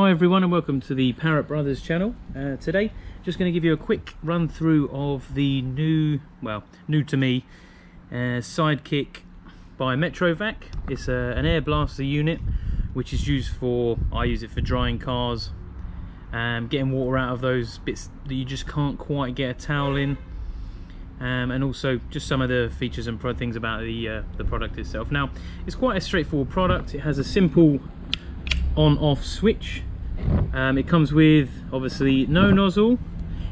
Hi everyone and welcome to the Parrot Brothers channel. Today just going to give you a quick run through of the new to me Sidekick by Metrovac. It's an air blaster unit which is used for, I use it for drying cars, getting water out of those bits that you just can't quite get a towel in, and also just some of the features and things about the product itself. Now it's quite a straightforward product. It has a simple on-off switch. It comes with obviously no nozzle.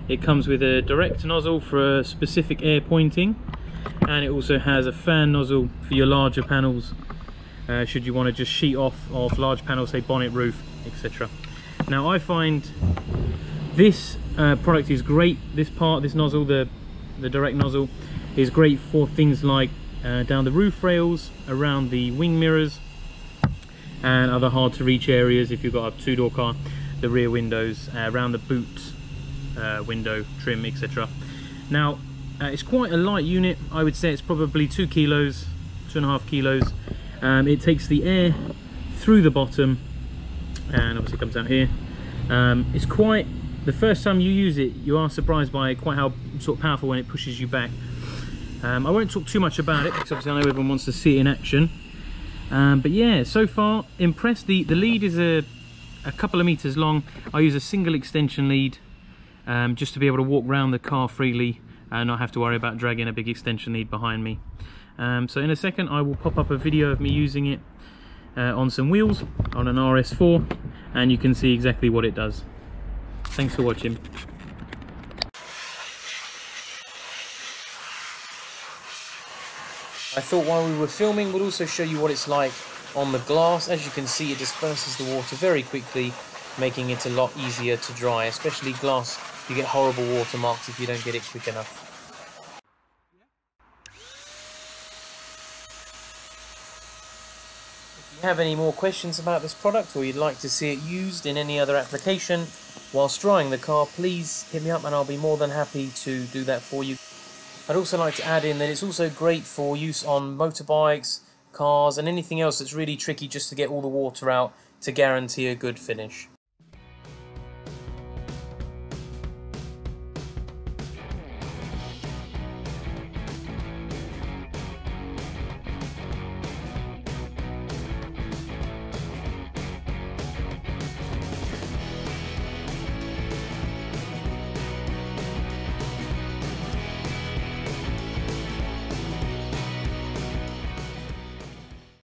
It comes with a direct nozzle for a specific air pointing, and it also has a fan nozzle for your larger panels, should you want to just sheet off large panels, say bonnet, roof, etc. Now I find this product is great. This nozzle, the direct nozzle, is great for things like down the roof rails, around the wing mirrors, and other hard to reach areas. If you've got a two-door car, the rear windows, around the boot window trim, etc. Now it's quite a light unit. I would say it's probably 2 kilos, 2.5 kilos. It takes the air through the bottom and obviously comes out here. It's quite, the first time you use it you are surprised by quite how sort of powerful when it pushes you back. I won't talk too much about it because obviously I know everyone wants to see it in action. But yeah, so far impressed. The lead is a couple of meters long. I use a single extension lead just to be able to walk around the car freely and not have to worry about dragging a big extension lead behind me. So in a second I will pop up a video of me using it on some wheels on an RS4, and you can see exactly what it does. Thanks for watching. I thought while we were filming we'd also show you what it's like on the glass. As you can see, it disperses the water very quickly, making it a lot easier to dry, especially glass. You get horrible watermarks if you don't get it quick enough. If you have any more questions about this product, or you'd like to see it used in any other application whilst drying the car, please hit me up and I'll be more than happy to do that for you. I'd also like to add in that it's also great for use on motorbikes, cars, and anything else that's really tricky just to get all the water out to guarantee a good finish.